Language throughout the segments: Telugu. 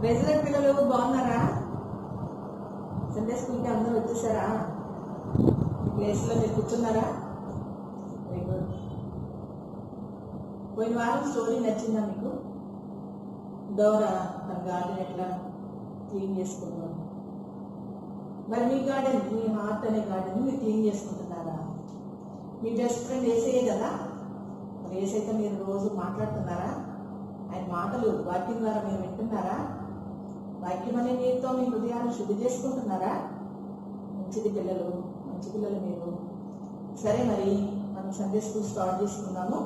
రెసిడెంట్ పిల్లలు బాగున్నారా? సండే స్కూల్కి అందరూ వచ్చేసారా? ప్లేస్లో మీరు కూర్చున్నారా? Very good. పోయిన వారం స్టోరీ నచ్చిందా మీకు? డోరా తన గార్డెన్ ఎట్లా క్లీన్ చేసుకుంటున్నాను. మరి మీ గార్డెన్, మీ హార్ట్ అనే గార్డెన్ మీరు క్లీన్ చేసుకుంటున్నారా? మీ బెస్ట్ ఫ్రెండ్ ఏసయ్యే కదా. మరి ఏసైతే మీరు రోజు మాట్లాడుతున్నారా? ఆయన మాటలు వాక్యం ద్వారా మీరు వింటున్నారా? వాక్యం అనే నీరుతో మీ హృదయాన్ని శుద్ధి చేసుకుంటున్నారా? మంచిది పిల్లలు, మంచి పిల్లలు మీరు. సరే, మరి మనం సండే స్కూల్ స్టార్ట్ చేసుకున్నాము.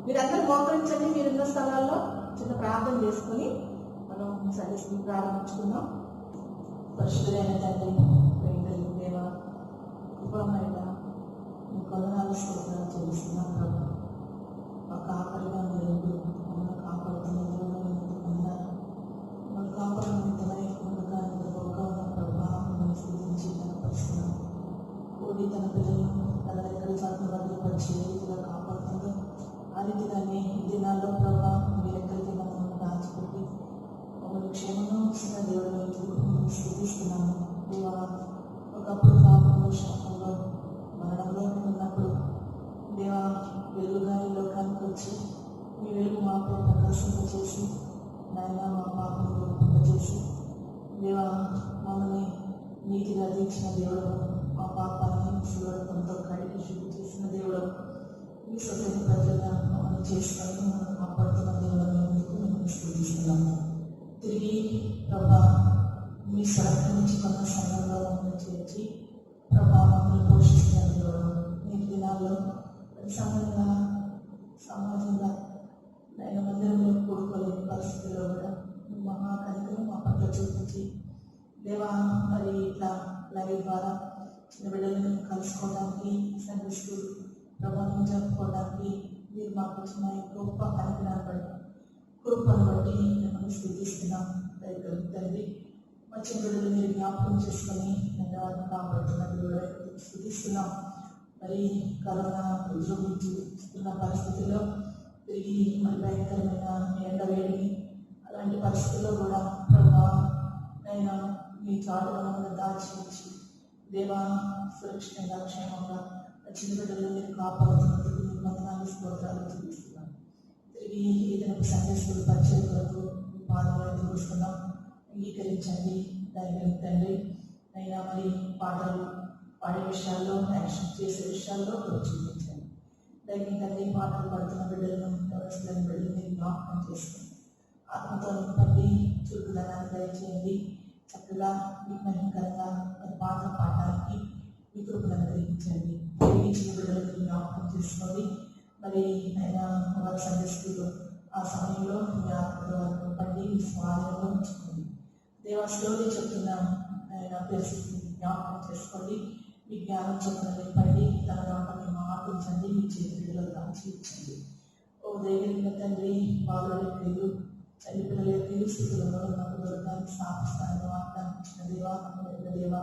మీరందరూ మోకరించండి. మీరున్న స్థలాల్లో చిన్న ప్రార్థన చేసుకుని మనం సండే స్కూల్ ప్రారంభించుకుందాం. పరిశుద్ధులైన తండ్రి, ప్రేమలు దేవ, కృపమైన మీ కొలనాలు స్తోత్రాలు చెల్లిస్తున్నాం ప్రభు. మా కాపరిగా మీరు మమ్మల్ని కాపాడుతున్న దేవుడు ఎందుకు పొందారు? మా కాపాడమంతమై ముందుగా నిద్రపోగా ఉన్న ప్రభావం మిమ్మల్ని స్థితించి కనపరుస్తున్నాం. కోడి తన పిల్లలను తన దగ్గర చాటును భద్రపరిచి ఏ రీతిగా కాపాడుతుందో ఆ రీతిగానే ఈ దినాల్లో ప్రభావం మీరు ఎక్కడికి మమ్మల్ని దాచిపెట్టి మమ్మల్ని క్షేమంగా ఉంచిన దేవుడు ఎందుకు స్థితిస్తున్నాము. దేవా, ఒకప్పుడు పాపంలో శాపంలో మరణంలో ఉన్నప్పుడు దేవా వెలుగుగా ఈ లోకానికి వచ్చి మీ వెలుగు మాపై ప్రకాశింపచేసి నాయన మా పాపంలో చేసి దేవా మమ్మల్ని నీతిగా తీర్చిన దేవుడు, మా పాపాన్ని శివరకంతో కడిగి శుద్ధి చేసిన దేవుడు, ఈ సొసైటీ ప్రజలుగా మమ్మల్ని చేసుకొని మమ్మల్ని కాపాడుతున్న దేవుడు ఎందుకు మేము స్థుతిస్తున్నాము. తిరిగి ప్రభా మీ సహకరించుకున్న సమయంలో మమ్మల్ని చేర్చి ప్రభా మమ్మల్ని పోషిస్తున్న దేవుడు, నేటి దినాల్లో సమయంగా సమాజంగా నేను మందిరంలో కూడుకోలేని పరిస్థితుల్లో కూడా మహాకనికలు మా పట్ల చూపించి దేవా మరి ఇట్లా లైవ్ ద్వారా చిన్న బిడ్డలను కలుసుకోవడానికి సండే స్కూల్ ప్రభావం జరుపుకోవడానికి మీరు మాకు వచ్చిన గొప్ప కనికరాన్ని కృపను బట్టి మిమ్మల్ని స్థితిస్తున్నాం. తండ్రి మా చిన్న బిడ్డలు మీరు జ్ఞాపకం చేసుకొని ధన్యవాదాలు కాపాడుతున్నట్టు స్థితిస్తున్నాం. మరి కరోనా ఉద్యోగిస్తున్న పరిస్థితుల్లో తిరిగి మరి భయంకరమైన ఎండవేడి అలాంటి పరిస్థితుల్లో కూడా ప్రభావం అయినా మీ చాటులను దాచి ఉంచి దేవా సురక్షితంగా క్షేమంగా చిన్న బిడ్డలు మీరు కాపాడుతున్నందుకు మీ వందనాలు స్తోత్రాలు చూపిస్తున్నాం. తిరిగి ఏదైనా సండే స్కూల్ పరిచయం కొరకు మీ పాదాలను చూస్తున్నాం. అంగీకరించండి దైవం తండ్రి. అయినా మరి పాటలు పాడే విషయాల్లో, యాక్షన్ చేసే విషయాల్లో చూపించండి. దైవం తండ్రి, పాటలు పాడుతున్న బిడ్డలను వ్యవస్థలను బిడ్డలు మీరు జ్ఞాపకం చేసుకోండి. ఆత్మతో నింపండి, చురుకుదనాన్ని దయచేయండి. చక్కగా మీకు మహిమకరంగా పాటలు పాడడానికి మీ కృపలను గ్రహించండి. గ్రహించిన బిడ్డలను జ్ఞాపకం చేసుకోండి. మరి ఆయన వారి సండే స్కూల్లో ఆ సమయంలో మీ ఆత్మతో నింపండి, మీ స్వాధీనంలో ఉంచుకోండి. దేవాస్లోనే చెప్తున్నాం ఆయన పరిస్థితిని జ్ఞాపకం చేసుకోండి. మీ జ్ఞానం చొప్పున నింపండి. తన రావడానికి మార్పించండి. మీ చేతుల్లో దాచి ఇచ్చండి. ఓ దేవుని తండ్రి, బాలుల క్రియలు చల్లి పిల్లల క్రియలు స్థితులలో నాకు దొరకాన్ని స్థాపిస్తాను వాగ్దానం ఇచ్చిన దేవా, దేవా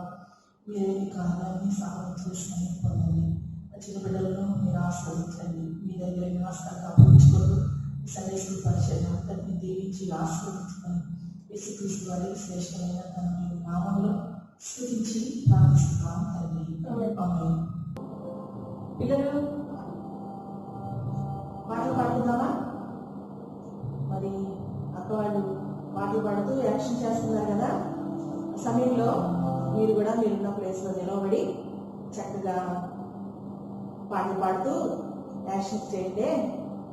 మీరేమి కార్యాన్ని సాధన చేసుకొని పొందండి. వచ్చిన బిడ్డలను మీరు ఆస్వాదించండి. మీ దగ్గర నివాసాలు అప్పగించుకోదు. సండే స్కూల్ పరిచయం అంతటిని దీవించి ఆస్వాదించుకొని యేసుక్రీస్తు వారి శ్రేష్టమైన తన నామంలో స్థుతించి ప్రార్థిస్తున్నాం తండ్రి. పిల్లలు పాటలు పాడుతున్నావా? మరి అక్క వాళ్ళు పాటలు పాడుతూ యాక్షన్ చేస్తున్నారు కదా. సమయంలో మీరు కూడా మీరున్న ప్లేస్లో నిలబడి చక్కగా పాటలు పాడుతూ యాక్షన్ చేయండి.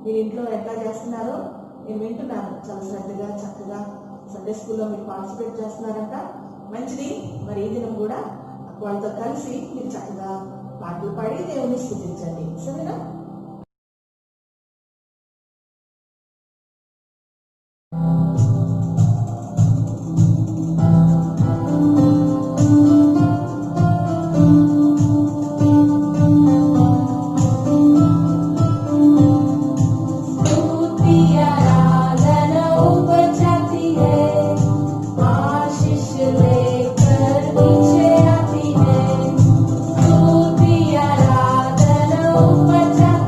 మీరు ఇంట్లో ఎట్లా చేస్తున్నారో నేను వింటున్నాను. చాలా శ్రద్ధగా చక్కగా సండే స్కూల్లో మీరు పార్టిసిపేట్ చేస్తున్నారంట. మంచిది. మరి ఈ దినం కూడా వాళ్ళతో కలిసి మీరు చక్కగా పాటలు పాడి దేవుని స్తుతించండి. సరేనా? Pachati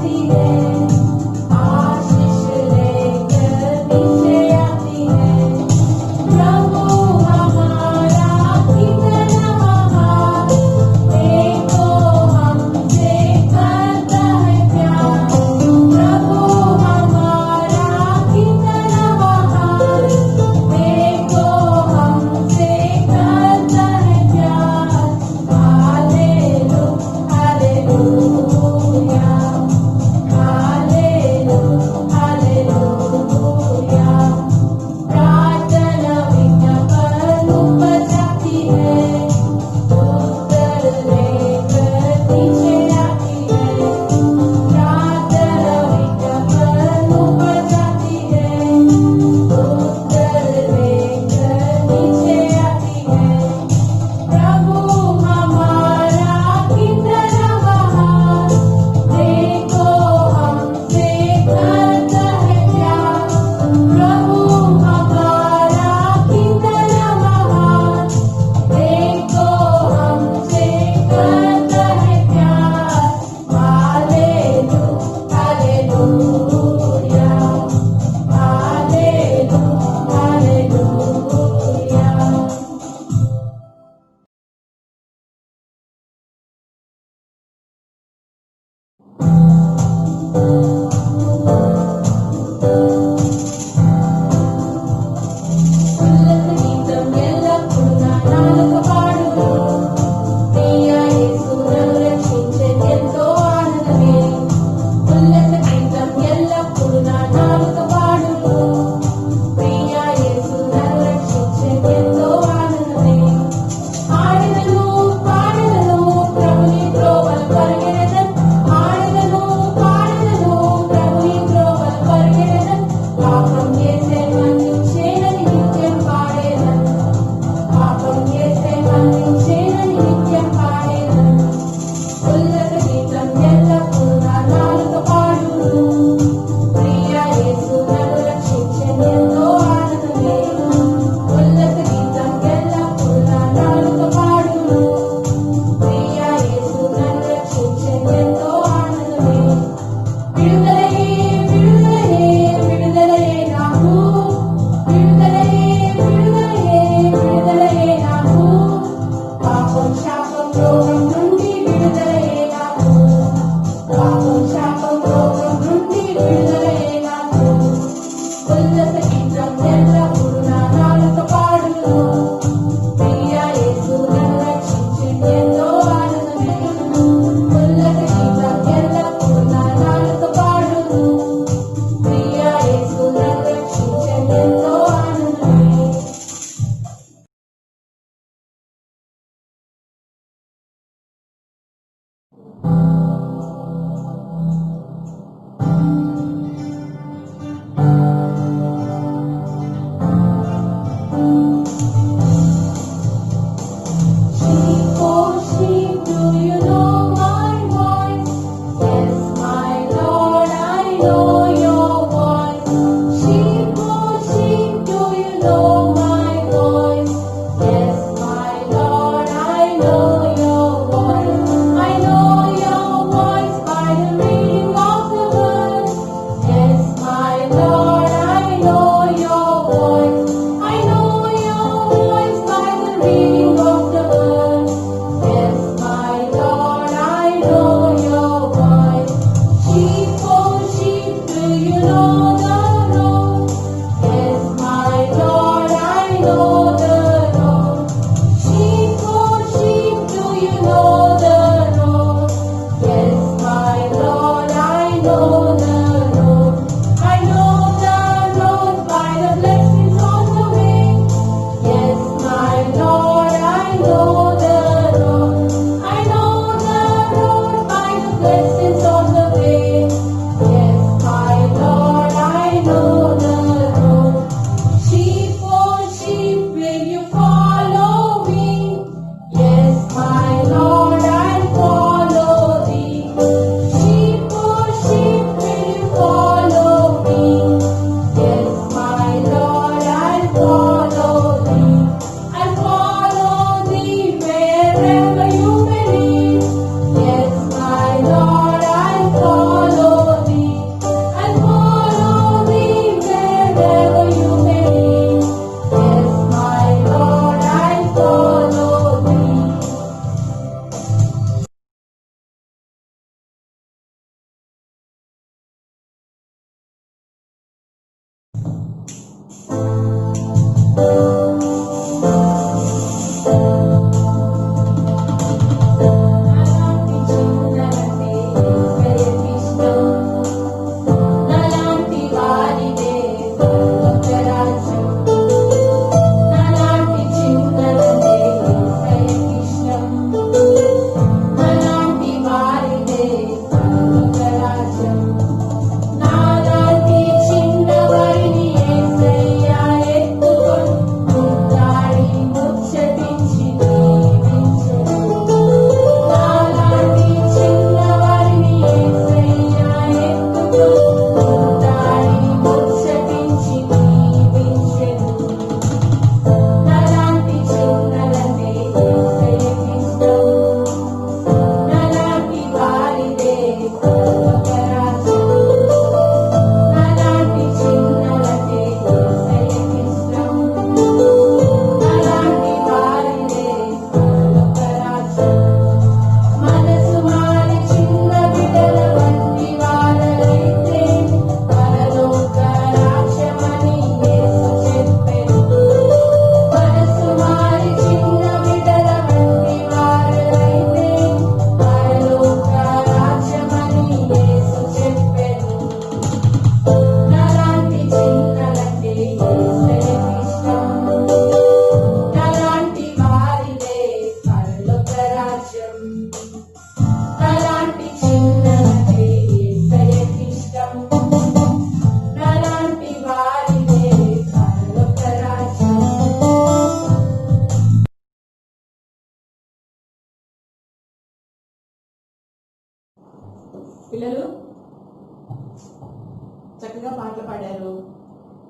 చక్కగా పాటలు పాడారు,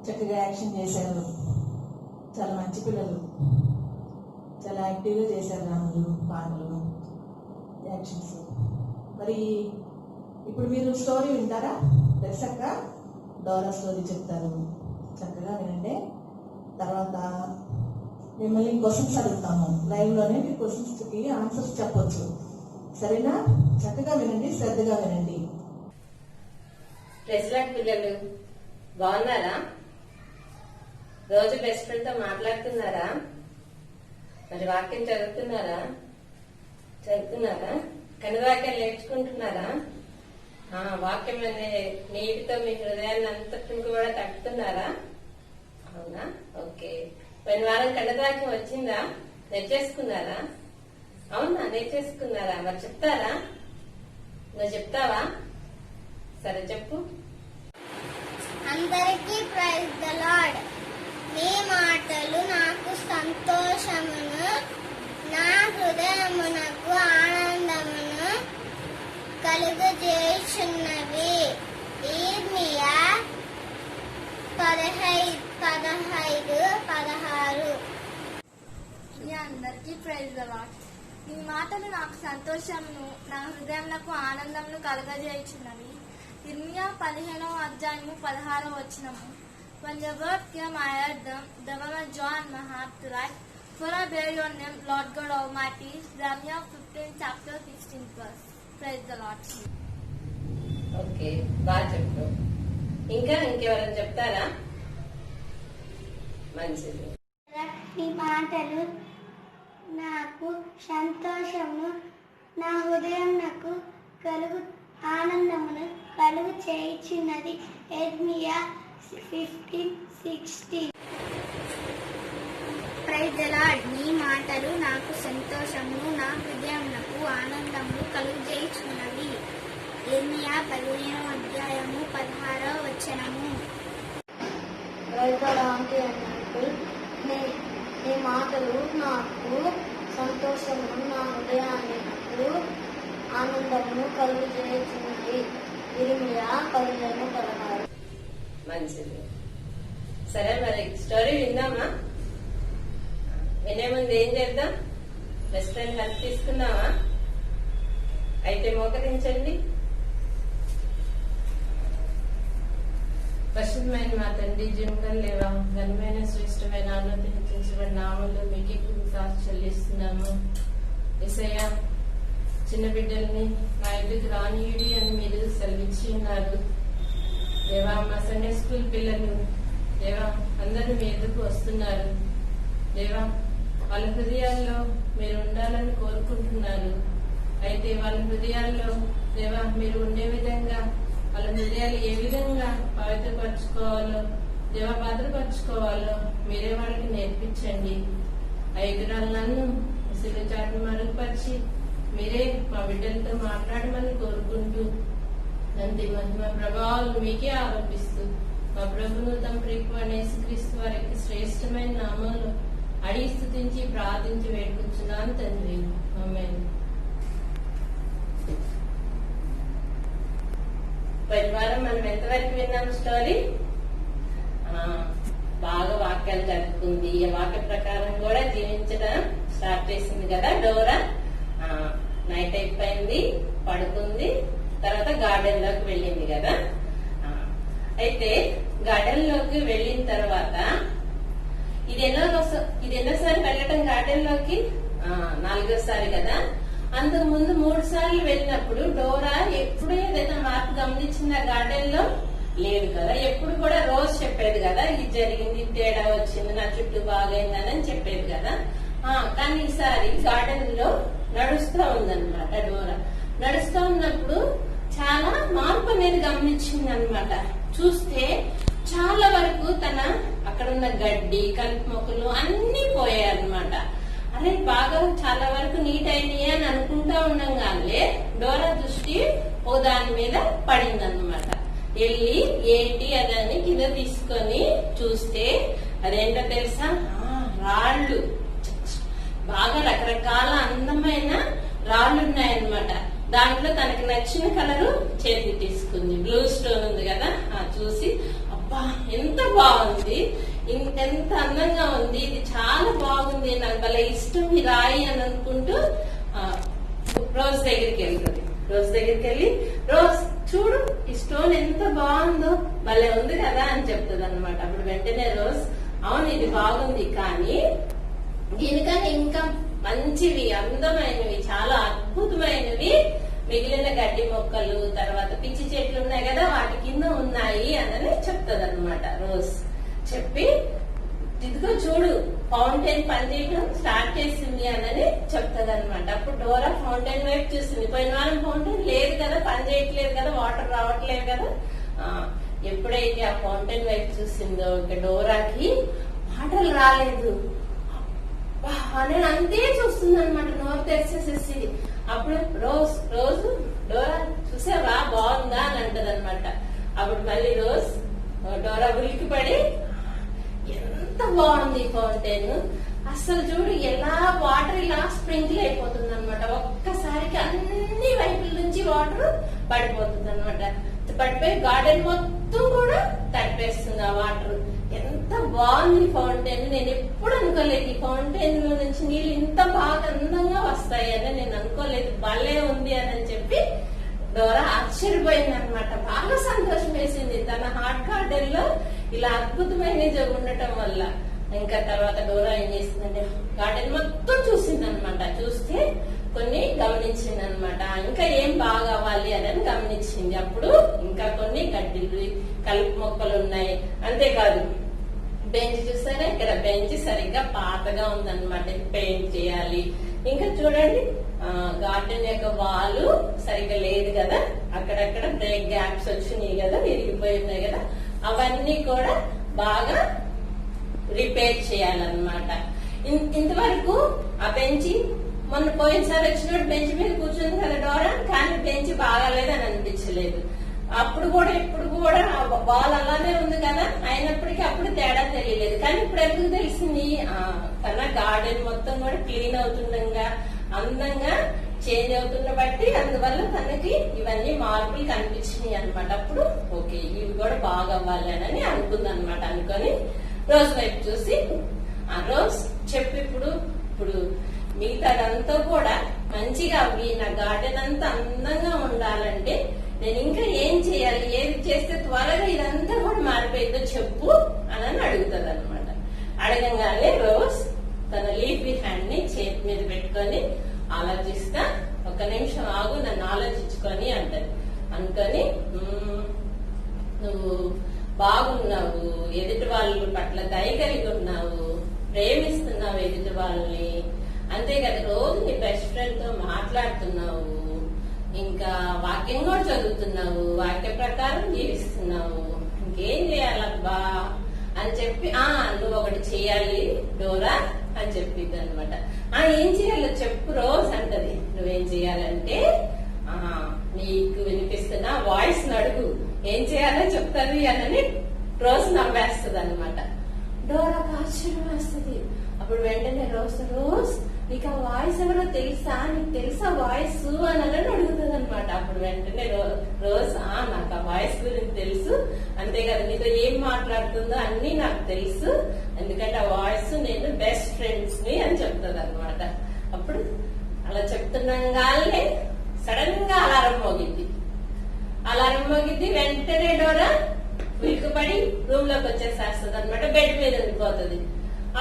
చక్కగా యాక్షన్ చేశారు. చాలా మంచి పిల్లలు, చాలా యాక్టివ్గా చేశారు రాములు పాటలు, యాక్షన్స్. మరి ఇప్పుడు మీరు స్టోరీ వింటారా? దర్శక డోరా స్టోరీ చెప్తారు, చక్కగా వినండి. తర్వాత మిమ్మల్ని క్వశ్చన్స్ అడుగుతాము, లైవ్లోనే మీరు క్వశ్చన్స్కి ఆన్సర్స్ చెప్పొచ్చు. సరేనా? చక్కగా వినండి, శ్రద్ధగా వినండి. ప్రెసిడెంట్ పిల్లలు బాగున్నారా? రోజు బెస్ట్ ఫ్రెండ్ తో మాట్లాడుతున్నారా? మరి వాక్యం చదువుతున్నారా? కనువాక్యం నేర్చుకుంటున్నారా? వాక్యం అనే నీటితో మీ హృదయాన్ని అంతటిని కూడా తట్టుతున్నారా? అవునా? ఓకే. పోయిన వారం కనువాక్యం వచ్చిందా? నేర్చేసుకున్నారా? అవునా, నేర్చేసుకున్నారా? మరి చెప్తారా? నువ్వు చెప్తావా? సరే చెప్పు. అందరికీ ప్రైజ్ ద లార్డ్. నీ మాటలు నాకు సంతోషమును, నా హృదయమునకు ఆనందమును కలుగజేయుచున్నవి. ఇర్మియా 15:16. అందరికీ ప్రైజ్ ద లార్డ్. నీ మాటలు నాకు సంతోషమును, నా హృదయమునకు ఆనందమును కలుగజేయుచున్నవి. ఇర్మియా 15:16. When the word came, I heard them. They were joy in my heart to write. For I bear your name, Lord God Almighty. Jeremiah 15:16. Praise the Lord. Okay, బాగా చెప్పు. ఇంకెవరైనా చెప్తారా? మంచిది. నీ మాటలు నాకు సంతోషము, నా హృదయమునకు ఆనందమును కలుగు చేయుచున్నది. ఇర్మియా 15:16. Praise the lord. నీ మాటలు నాకు సంతోషమును, నా హృదయమునకు ఆనందమును కలుగు చేయుచున్నవి. ఇర్మియా 15:16. ప్రైజ్ ది లార్డ్ అన్నట్టు నీ మాటలు నాకు సంతోషమును, నా హృదయానికి ఆనందమును కలుగు చేయుచున్నవి. ఇర్మియా 15:16. మంచిది. సరే, మరి స్టోరీ విందామా? వినే ముందు ఏం చేద్దాం? బెస్ట్ ఫ్రెండ్ హెల్ప్ తీసుకున్నావా? అయితే మోకరించండి. పరిశుద్ధమైన మా తండ్రి, జీవనం లేవా ఘనమైన శ్రేష్టమైన ఆనందించబడిన నామంలో మీకే కృతజ్ఞతలు చెల్లిస్తున్నాము. యేసయ్యా, చిన్న బిడ్డల్ని నా ఎదుగు రానియుడి అని మీరు సెలవిచ్చి ఉన్నారు. దేవా, మా సండే స్కూల్ పిల్లలు దేవా అందరూ మీ ఎదుగు వస్తున్నారు. దేవా, వాళ్ళ హృదయాల్లో మీరు ఉండాలని కోరుకుంటున్నారు. అయితే వాళ్ళ హృదయాల్లో దేవా మీరు ఉండే విధంగా, వాళ్ళ హృదయాలు ఏ విధంగా పవిత్రపరచుకోవాలో, దేవా భద్రపరచుకోవాలో మీరే వాళ్ళకి నేర్పించండి. ఆ ఎదురాలు నన్ను ఉసిరి చాటును మరుగుపరిచి మీరే మా బిడ్డలతో మాట్లాడమని కోరుకుంటూ నంది మహిమ ప్రభావాలు మీకే ఆరోపిస్తూ మా ప్రభును తమ ప్రియకు యేసుక్రీస్తు వారికి శ్రేష్టమైన నామంలో అడిగి స్తుతించి ప్రార్థించి వేడుకుంటున్నాను తండ్రి. ఆమేన్. పరివారం మనం ఎంతవరకు విన్నాం స్టోరీ? బాగా వాక్యాలు చదువుకుంది, ఈ వాక్య ప్రకారం కూడా జీవించడం స్టార్ట్ చేసింది కదా డోరా. నైట్ అయిపోయింది, పడుకుంది, తర్వాత గార్డెన్ లోకి వెళ్ళింది కదా. అయితే గార్డెన్ లోకి వెళ్ళిన తర్వాత ఇది ఎన్నోసారి వెళ్ళటం గార్డెన్ లోకి? 4వసారి కదా. అంతకు ముందు 3 సార్లు వెళ్ళినప్పుడు డోరా ఎప్పుడు ఏదైనా మార్పు గమనించిందా గార్డెన్ లో? లేదు కదా. ఎప్పుడు కూడా రోజు చెప్పేది కదా, ఇది జరిగింది, తేడా వచ్చింది, నా చుట్టూ బాగైందని చెప్పేది కదా. కానీ ఈసారి గార్డెన్ లో నడుస్తూ ఉందన్నమాట డోరా. నడుస్తూ ఉన్నప్పుడు చాలా మార్పు అనేది గమనించింది అనమాట. చూస్తే చాలా వరకు తన అక్కడ ఉన్న గడ్డి, కలుపు మొక్కలు అన్ని పోయాయన్నమాట. అరే బాగా చాలా వరకు నీట్ అయినాయి అని అనుకుంటా ఉండగానే డోరా దృష్టి ఓ దాని మీద పడిందన్నమాట. వెళ్ళి ఏంటి అదని కింద తీసుకొని చూస్తే అదేంటో తెలుసా? రాళ్ళు, బాగా రకరకాల అందమైన రాళ్ళు ఉన్నాయన్నమాట. దాంట్లో తనకి నచ్చిన కలరు చేతికి తీసుకుంది. బ్లూ స్టోన్ ఉంది కదా, చూసి అబ్బా ఎంత బాగుంది, ఎంత అందంగా ఉంది, ఇది చాలా బాగుంది, నాకు భలే ఇష్టం ఈ రాయి అని అనుకుంటూ రోజ్ దగ్గరికి వెళ్తుంది. రోజ్ దగ్గరికి వెళ్ళి, రోజ్ చూడు ఈ స్టోన్ ఎంత బాగుందో, భలే ఉంది కదా అని చెప్తుంది అనమాట. అప్పుడు వెంటనే రోజ్, అవును ఇది బాగుంది, కానీ దీనికన్నా ఇంకా మంచివి, అందమైనవి, చాలా అద్భుతమైనవి మిగిలిన గడ్డి మొక్కలు, తర్వాత పిచ్చి చెట్లు ఉన్నాయి కదా, వాటి కింద ఉన్నాయి అని చెప్తుంది అనమాట. రోజ్ చెప్పి, ఇదిగో చూడు ఫౌంటైన్ పనిచేయడం స్టార్ట్ చేసింది అని చెప్తుంది అనమాట. అప్పుడు డోరా ఫౌంటైన్ వైపు చూసింది. పోయిన వారం ఫౌంటైన్ లేదు కదా, పని చేయట్లేదు కదా, వాటర్ రావట్లేదు కదా. ఎప్పుడైతే ఆ ఫౌంటైన్ వైపు చూసిందో ఇక డోరాకి మాటలు రాలేదు. నేను అంతే చూస్తుంది అనమాట, నోరు తెరిచేసేసి. అప్పుడు రోజు డోరా చూసావా బాగుందా అని అంటది అనమాట. అప్పుడు మళ్ళీ డోరా ఉలికి పడి, ఎంత బాగుంది ఫౌంటైన్, అసలు చూడు ఎలా వాటర్ ఇలా స్ప్రింకిల్ అయిపోతుంది అనమాట. ఒక్కసారికి అన్ని వైపుల నుంచి వాటర్ పడిపోతుంది అనమాట. పడిపోయి గార్డెన్ మొత్తం కూడా తడిపేస్తుంది ఆ వాటర్. ఎంత బాగుంది ఫౌంటైన్, నేను ఎప్పుడు అనుకోలేదు ఈ ఫౌంటైన్ లో నుంచి నీళ్ళు ఇంత బాగా అందంగా వస్తాయి అని నేను అనుకోలేదు, భలే ఉంది అని చెప్పి డోరా ఆశ్చర్యపోయింది అనమాట. బాగా సంతోషం వేసింది తన హార్ట్ గార్డెన్ లో ఇలా అద్భుతమైనది ఉండటం వల్ల. ఇంకా తర్వాత డోరా ఏం చేసిందంటే గార్డెన్ మొత్తం చూసింది అనమాట. చూస్తే కొన్ని గమనించింది అనమాట. ఇంకా ఏం బాగా అవ్వాలి అని గమనించింది. అప్పుడు ఇంకా కొన్ని గడ్డిలు, కలుపు మొక్కలు ఉన్నాయి. అంతేకాదు బెంచ్ చూసారా, ఇక్కడ బెంచ్ సరిగ్గా పాతగా ఉందన్నమాట, పెయింట్ చేయాలి. ఇంకా చూడండి గార్డెన్ యొక్క వాల్ సరిగ్గా లేదు కదా, అక్కడక్కడ బ్రేక్ గ్యాప్స్ వచ్చినాయి కదా, విరిగిపోయి ఉన్నాయి కదా, అవన్నీ కూడా బాగా రిపేర్ చేయాలన్నమాట. ఇంతవరకు ఆ బెంచ్ మొన్న పోయినసారి వచ్చినప్పుడు బెంచ్ మీద కూర్చుంది కదా డోరా, కానీ బెంచ్ బాగాలేదు అని అనిపించలేదు. అప్పుడు కూడా ఇప్పుడు కూడా బాల్ అలానే ఉంది కదా, అయినప్పటికీ అప్పుడు తేడా తెలియలేదు. కానీ ఇప్పుడు ఎందుకు తెలిసింది, తన గార్డెన్ మొత్తం కూడా క్లీన్ అవుతుండగా అందంగా చేంజ్ అవుతున్న బట్టి అందువల్ల తనకి ఇవన్నీ మార్పులు కనిపించినాయి అనమాట. అప్పుడు ఓకే ఇవి కూడా బాగా అవ్వాలి అని అనుకుంది అనమాట. అనుకొని రోజ్ వైపు చూసి, రోజ్ చెప్పు ఇప్పుడు మిగతాదంతా కూడా మంచిగా అవి నా గార్డెన్ అంతా అందంగా ఉండాలంటే నేను ఇంకా ఏం చేయాలి, ఏది చేస్తే త్వరగా ఇదంతా కూడా మారిపోయిందో చెప్పు అని అడుగుతుంది అనమాట. అడగంగానే రోజ్ తన లీఫీ హ్యాండ్ ని చేతి మీద పెట్టుకొని ఆలోచిస్తా, ఒక నిమిషం ఆగు నన్ను ఆలోచించుకొని అంటది. అనుకొని నువ్వు బాగున్నావు, ఎదుటి వాళ్ళ పట్ల దయ కలిగి ఉన్నావు, ప్రేమిస్తున్నావు ఎదుటి వాళ్ళని, అంతేకాదు రోజు నీ బెస్ట్ ఫ్రెండ్ తో మాట్లాడుతున్నావు, ఇంకా వాక్యం కూడా చదువుతున్నావు, వాక్య ప్రకారం జీవిస్తున్నావు, ఇంకేం చేయాలబ్బా అని చెప్పి నువ్వు ఒకటి చేయాలి డోరా అని చెప్పింది అనమాట. ఏం చేయాలో చెప్పు రోజ్ అంటది. నువ్వేం చేయాలంటే నీకు వినిపిస్తున్న వాయిస్ అడుగు, ఏం చేయాలో చెప్తాది అని రోజ్ నవ్వేస్తుంది అనమాట. డోరాకు ఆశ్చర్యం వేస్తుంది. అప్పుడు వెంటనే రోజ్ నీకు ఆ వాయిస్ ఎవరో తెలుసా, నీకు తెలుసా వాయిస్ అని అడుగుతుంది అనమాట. అప్పుడు వెంటనే రోజ్ నాకు ఆ వాయిస్ గురించి తెలుసు, అంతేకాదు నీతో ఏం మాట్లాడుతుందో అన్ని నాకు తెలుసు, ఎందుకంటే ఆ వాయిస్ నేను బెస్ట్ ఫ్రెండ్స్ ని అని చెప్తుంది అనమాట. అప్పుడు అలా చెప్తున్నాగానే సడన్ గా అలారం మోగిద్ది. వెంటనే డోరా ఉలికిపడి రూమ్ లోకి వచ్చేసేస్తుంది అనమాట. బెడ్ మీద ఉండిపోతుంది.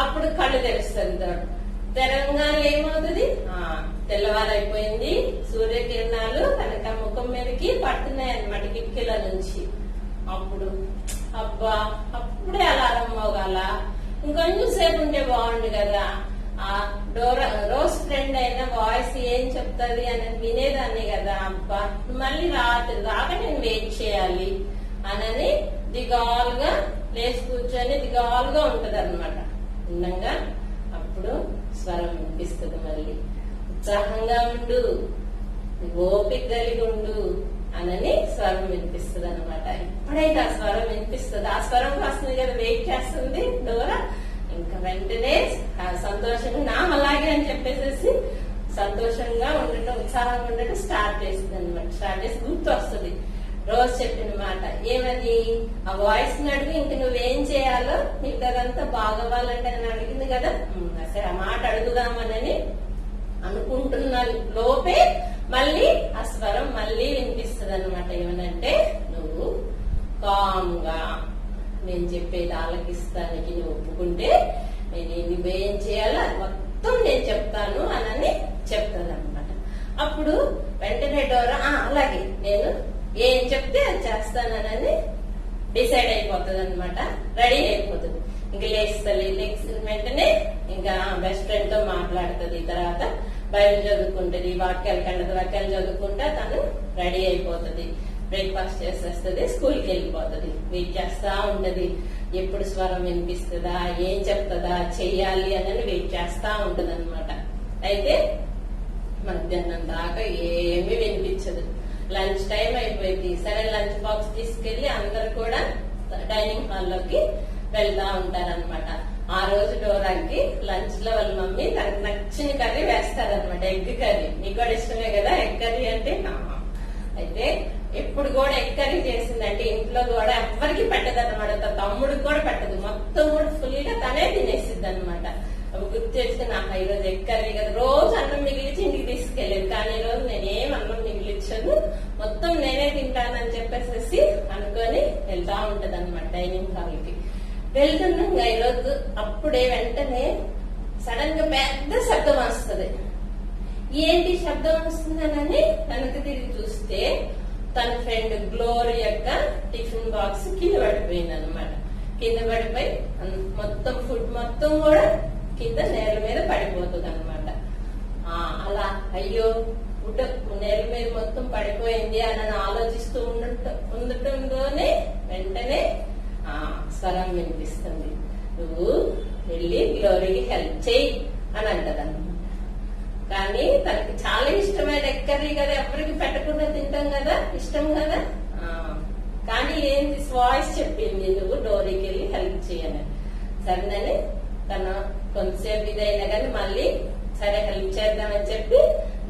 అప్పుడు కళ్ళు తెరుస్తుంది. తెలంగాణ ఏమవుతుంది, తెల్లవారైపోయింది, సూర్యకిరణాలు తనక ముఖం మీదకి పడుతున్నాయి అనమాట కిటికీల నుంచి. అప్పుడు అప్పుడే అలారం మోగాల, ఇంకొంచెం సేపు ఉంటే బాగుండు కదా, రోజ్ ఫ్రెండ్ అయిన వాయిస్ ఏం చెప్తుంది అని వినేదాన్ని కదా, మళ్ళీ రాత్రి దాకా నేను వెయిట్ చేయాలి అని దిగాలుగా లేచి కూర్చొని దిగాలుగా ఉంటది అనమాట. ఉండగా అప్పుడు స్వరం వినిపిస్తుంది. మళ్ళీ ఉత్సాహంగా ఉండు, ఓపిక కలిగి ఉండు అని స్వరం వినిపిస్తుంది అనమాట. ఎప్పుడైతే ఆ స్వరం వినిపిస్తుంది, ఆ స్వరం వస్తుంది కదా, వెయిట్ చేస్తుంది డోరా. ఇంకా వెంటనే సంతోషంగా అలాగే అని చెప్పేసి సంతోషంగా ఉండటం, ఉత్సాహంగా ఉండటం స్టార్ట్ చేస్తుంది అనమాట. స్టార్ట్ చేసి గుర్తు వస్తుంది రోజు చెప్పిన మాట. ఏమని? ఆ వాయిస్ ని అడిగి ఇంక నువ్వేం చేయాలో మిగతాదంతా బాగవ్వాలంటే అని అడిగింది కదా, సరే ఆ మాట అడుగుదామనని అనుకుంటున్న లోపే మళ్ళీ ఆ స్వరం మళ్ళీ వినిపిస్తుంది అనమాట. ఏమనంటే, నువ్వు కామ్గా నేను చెప్పేది ఆలకిస్తానికి నువ్వు ఒప్పుకుంటే నువ్వేం చేయాలో అది మొత్తం నేను చెప్తాను అని చెప్తాను అనమాట. అప్పుడు వెంటనే డోరా అలాగే నేను ఏం చెప్తే అది చేస్తానని డిసైడ్ అయిపోతుంది అనమాట. రెడీ అయిపోతుంది. ఇంక లేచిన వెంటనే ఇంకా బెస్ట్ ఫ్రెండ్ తో మాట్లాడుతుంది. తర్వాత బైబిల్ చదువుకుంటది, వాక్యాలు చదువుకుంటా తను రెడీ అయిపోతుంది. బ్రేక్ఫాస్ట్ చేసేస్తుంది, స్కూల్కి వెళ్ళిపోతుంది. వెయిట్ చేస్తా ఉంటది, ఎప్పుడు స్వరం వినిపిస్తుందా, ఏం చెప్తుందా, చెయ్యాలి అని వెయిట్ చేస్తా ఉంటది అనమాట. అయితే మధ్యాహ్నం దాకా ఏమీ వినిపించదు. లంచ్ టైం అయిపోయింది. సరే లంచ్ బాక్స్ తీసుకెళ్లి అందరు కూడా డైనింగ్ హాల్లోకి వెళ్తా ఉంటారనమాట. ఆ రోజు డోరాకి లంచ్ లో వాళ్ళ మమ్మీ తనకు నచ్చిన కర్రీ వేస్తారనమాట. Egg curry. నీకు కూడా ఇష్టమే కదా ఎగ్ కర్రీ అంటే. అయితే ఎప్పుడు కూడా ఎగ్ కర్రీ చేసిందంటే ఇంట్లో కూడా ఎవరికి పెట్టదు అనమాట. తమ్ముడికి కూడా పెట్టదు. మొత్తం కూడా ఫుల్ గా తనే తినేసిద్ది అనమాట. అవి గుర్తు చేసుకుని నాకు ఈ రోజు ఎగ్ కర్రీ కదా, రోజు అన్నం మిగిలిచి ఇంటికి తీసుకెళ్లేదు. కానీ ఈ రోజు నేనేం అన్నం మిగిలించను, మొత్తం నేనే తింటానని చెప్పేసి అనుకొని వెళ్తా ఉంటది అనమాట డైనింగ్ హాల్ కి. వెళ్తున్నాం ఈరోజు అప్పుడే వెంటనే సడన్ గా పెద్ద శబ్దం వస్తుంది. ఏంటి శబ్దం వస్తుందనని వెనక్కి తిరిగి చూస్తే తన ఫ్రెండ్ గ్లోరీ యొక్క టిఫిన్ బాక్స్ కింద పడిపోయింది అనమాట. కింద పడిపోయి మొత్తం ఫుడ్ మొత్తం కూడా కింద నేల మీద పడిపోతుంది అనమాట. అలా అయ్యో ఫుడ్ నేల మీద మొత్తం పడిపోయింది అని ఆలోచిస్తూ ఉండటంలోనే వెంటనే స్వరం వినిపిస్తుంది. నువ్వు వెళ్ళి గ్లోరీకి హెల్ప్ చేయి అని అంటదన్నమాట. కానీ తనకి చాలా ఇష్టమైన ఎగ్ కర్రీ కదా, ఎవరికి పెట్టకుండా తింటాం కదా, ఇష్టం కదా. కానీ ఏంటి వాయిస్ చెప్పింది, నువ్వు డోరీకి వెళ్ళి హెల్ప్ చేయని. సరేనని తను కొంతసేపు ఇదైనా కానీ మళ్ళీ సరే హెల్ప్ చేద్దామని చెప్పి